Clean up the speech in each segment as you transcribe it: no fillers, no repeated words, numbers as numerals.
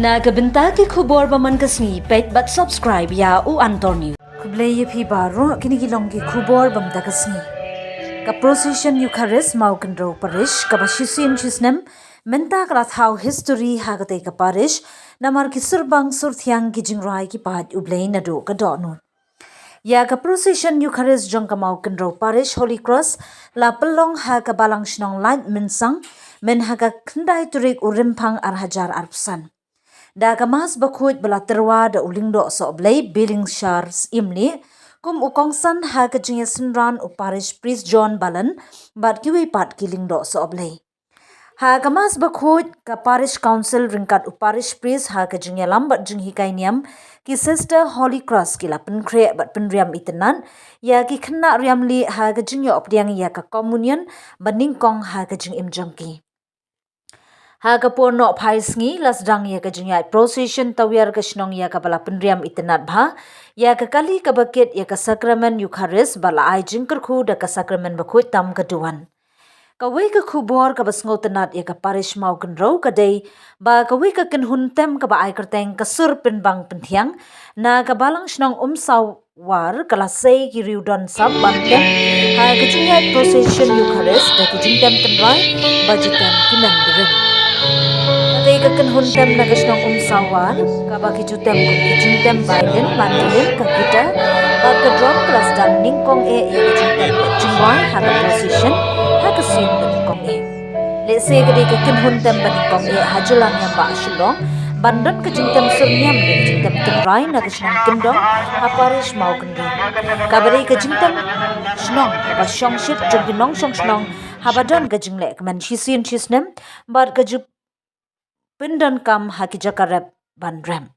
Nagabenta ki khubor baman kasngi pet but subscribe ya u Antonio. Kublay ye phi baro kinigilong ki khubor bamda kasngi. Ka procession Eucharist maukandro parish ka bashisin chisnem menta krathau history hagate ka parish namar ki surbang surthyang ki jingrai ki pat ublay na do ka donu. Ya ka procession Eucharist jong ka maukandro parish Holy Cross la pelong ha ka balang shnong light minsang men ha ka kndai turik urimpang arhajar arpsan. Da kamas bakut bala terwa da ulingdo so oblay billing shars imli kum ukongsan ha kajingya sinran uparish priest John Balan bat kiwi pat kilingdo so oblay. Ha kamas bakut ka parish council ringkat uparish priest ha kajingya lambat jing hikai niam ki sister Holy Cross kila penkre bat penriam itenan ya ki kena riamli ha kajingya opdiang ya ka communion baningkong ha kajing imjangki. Hagapur no phaisngi lasdang ya kajingya procession tawyar kashnong ya kabala penriam itenat bha ya kali kabaket ya ka sacrament Eucharist bala ai jingkerku da ka sacrament bakut tam kaduan. Kawai ka khubor ka basngo tenat ya ka parish mau kenro kadai ba kawai ka kenhun tem ka ba ai kerteng ka sur penbang penthiang na ka balang shnong sawar kala sei ki riudon sab banten ha kajingya procession Eucharist da kajingtem tenrai bajitan kimen beren. Kay kakenhun tem na kasnong sawar, kabaki jutem kung kijingtem Biden, mandolin, kakita, bat ka drum class dan ningkong ya kijingtem jingwai haka position, haka sin ningkong Let's say kadi kakenhun tem ningkong hajulang yang ba asyulong, bandan kijingtem surniam na kijingtem tenrai na kasnong kendong, haparish mau kendong. Kabari kijingtem snong, basyong shit, jongginong syong snong, habadan kajinglek man shisin shisnem, bat kajup pindan kam haki jakarep bandrem.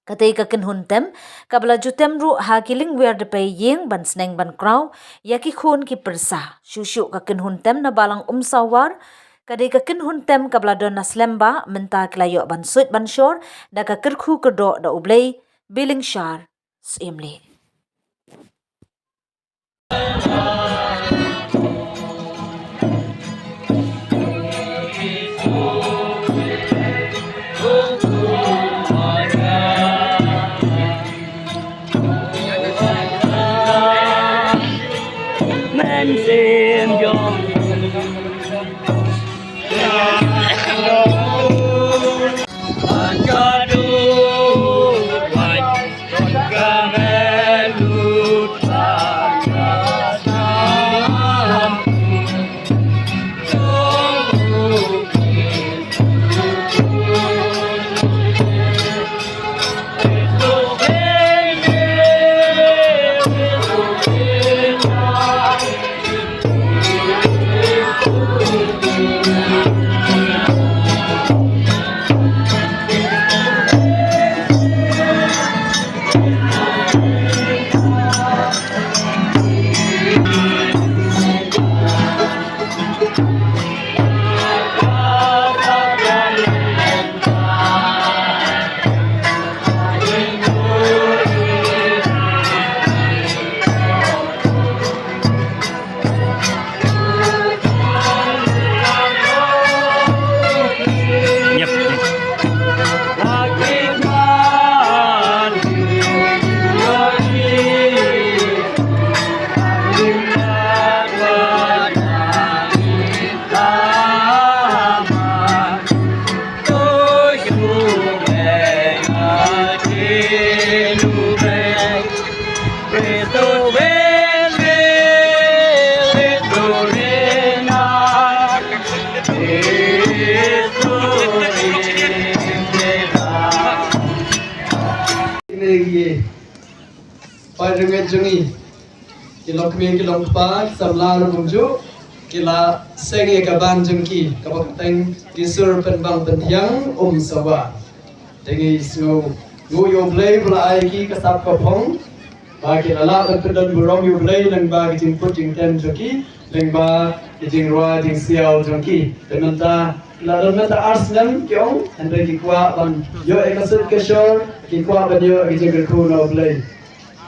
Katay kakin huntem, kabla jutem ru hakiling wer de pay yeng ban sneng ban kraw, yaki khun ki persa, shushu kakin huntem na balang sawar, kaday kakin huntem kabla don naslemba, menta klayo ban sut ban shor, da kakirku kerdo da ublay, biling shar, simli. Paringat jungi kilo kmin kilo empat sablar bungju kila sengi kaban jengki kabakateng kisur penbang pentiang sawa tengi snow nguyo blay bla aiki kasap kapong bagi lala pendan burong yu blay lang bagi jing puting ten jengki lang ba jing rua jing siao jengki tenanta la donata arslan kyong ande ki kwa ban yo ekasut keshor ki kwa ban yo jing ku no blay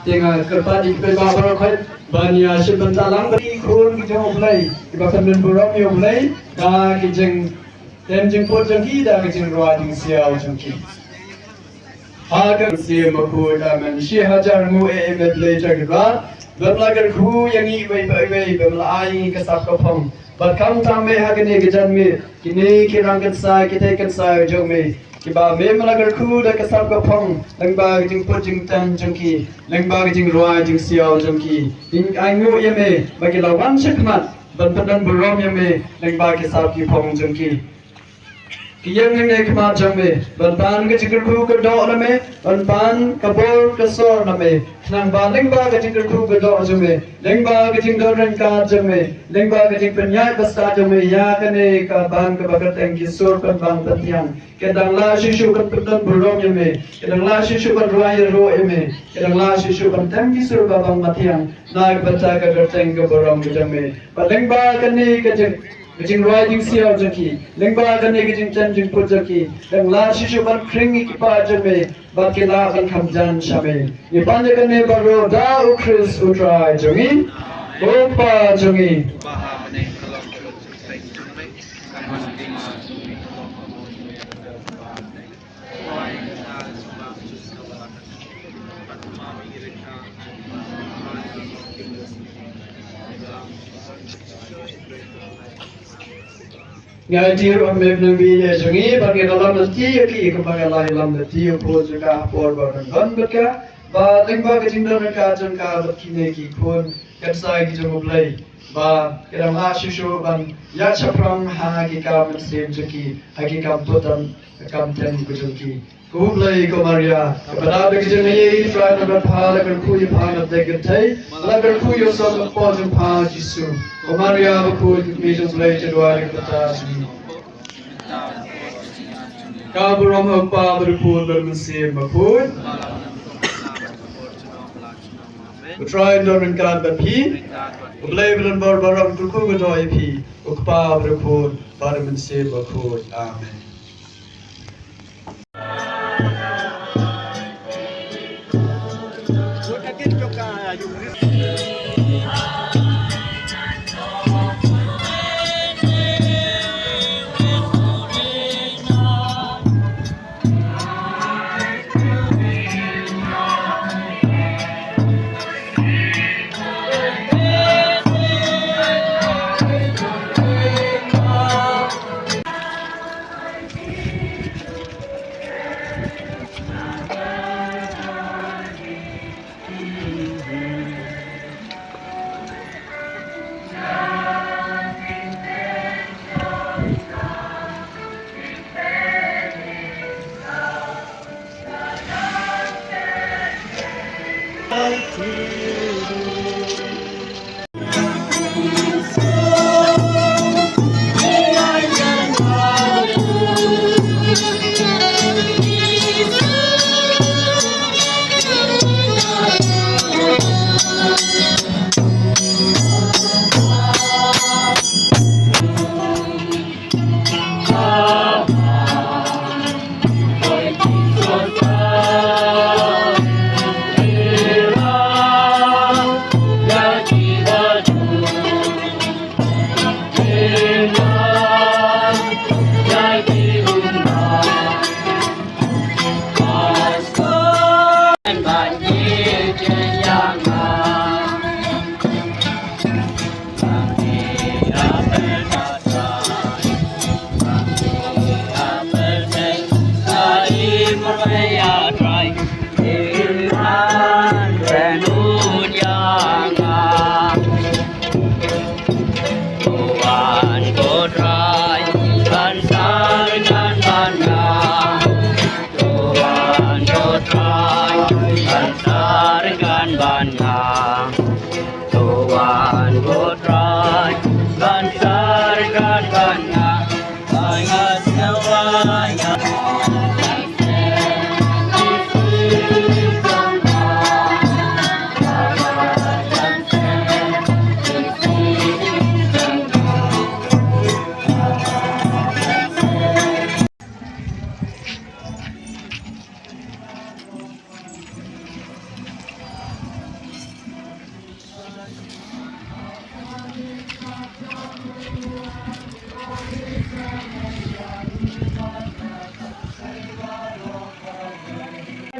Tengah kerpa di perbabar kait bania sebentar lang beri kurun kita mulai, kita akan membuat mulai, dah kita dan jemput jengki dan jengruah jeng siau jengki. Agar si makut aman si hajar mu medley jagba berlagar ku yang i wei berlai kesap kapong berkam tamme hagane gejan me kini kirang kensa kita kensa jong me kiba me melagar ku da kesap kapong lengba jing put jing tan jengki lengba jing ruai jing siau jengki in aingu yeme bagi lawan sekmat ban berom yeme lengba kesap ki pong jengki yang ini kemat jame, ban ke cikgu ke dok name, ban kabur ke sor name, nang ban lengba ke cikgu ke dok jame, lengba ke cikgu rengka jame, lengba ke cikgu penyai basta jame, ya kene ke ban ke bagat engki sor kan ban petiang, kedang la shishu kan petan burong jame, kedang la shishu kan ruai ro jame, kedang la shishu kan tengki sor babang petiang, naik baca ke gerteng ke burong jame, ban lengba kene ke cikgu Gajing ruai jing siau jengki, lengba kan ne gajing chan jing put jengki, leng la shishu ban kringi kipa jeme, ban kila ban kamjan shame. Ni banja kan ne baro da ukris utrai jongi, opa jongi. Ngai tir on me bnbi jongi bagi dalam nanti ki kebagai lain lam nanti po juga por baran ban beka ba lengba ke jingdon ka jong ka bakine ki kon katsai ki jong blai ba kedang la shishu ban ya chapram ha ki ka mensem joki aki ka putan kam ten ku joki ku blai ko maria kepada ke jong ye try na pa la kan ku ye pa na de gtai la kan ku yo so po jong pa jisu ko maria ku mi jong blai jodwa ke pata Kaburam apa berpun bermesin berpun. Utrai doren kan berpi. Ublay bulan berbarang tuku gedoi pi. Ukpa berpun bermesin berpun. Amin.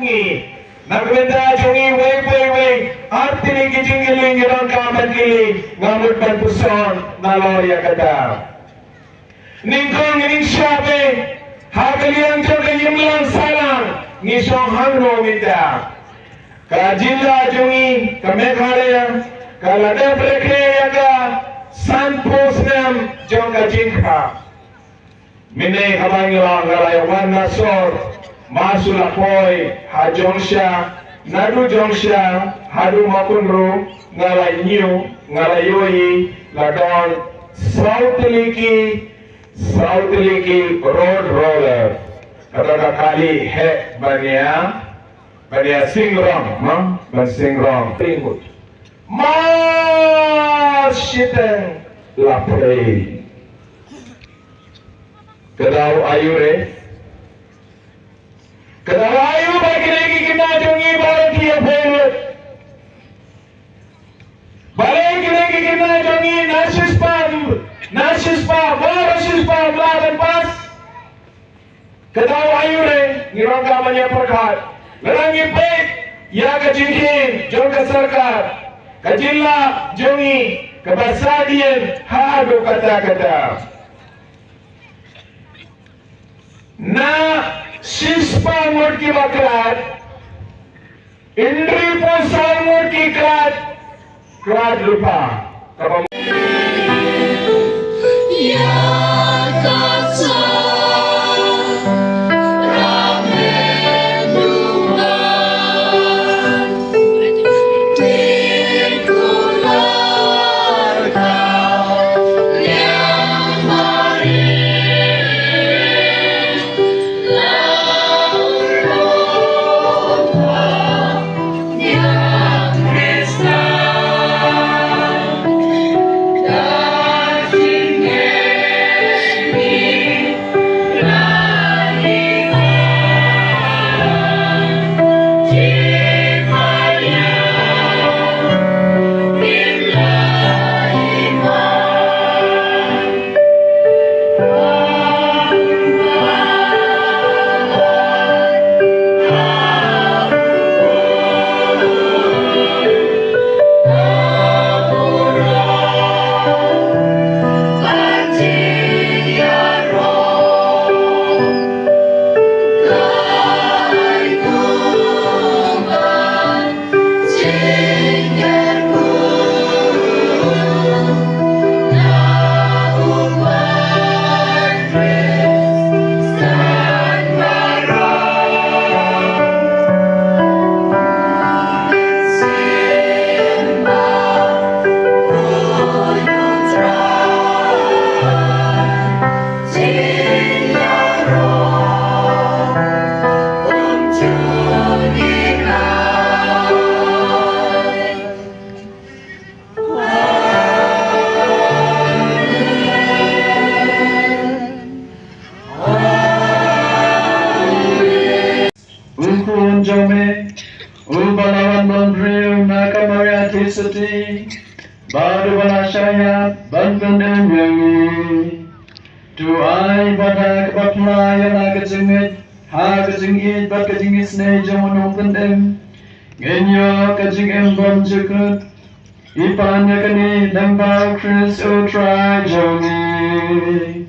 jungi nagbenta jungi weng arti kijingiling giron kamat kili ngamut pan puson naloya kata ningkong ning syabe hagaliang joga yimlang salang ngisong hangno minta ka jilla jungi ka meghalaya ka lada prekreya ka sanpos nam jonga jingha mine habangilang galayawan nasor masulapoy hajongsha nadu jongsha hadu makunru ngalanyu ngalayoyi ladon South Liki road roller kata kali he bania singrong ban singrong tinggut shiteng lapre kedau ayure kedau ayu bagi lagi kita jungi barang pengut balik lagi kita jungi nasis pa melawan pas kedau ayure ngirong kamanya perkat lelangi pek ya kejingkin jong ke sarkar kajilla jongi kebasadian hadu kata-kata na sispa murki bakrat indri posal murki krat lupa kapam Ubalawan Mondriu Nakamariati Sati Badu Balashaya Bandundem Yangi Tuai Badak Baplaya Nakajingit Hakajingit Bakajingit Snay Jamun Pendem Genyo Kajingem Bonjukut Ipan Yakani Dambau Chris Utrai Jongi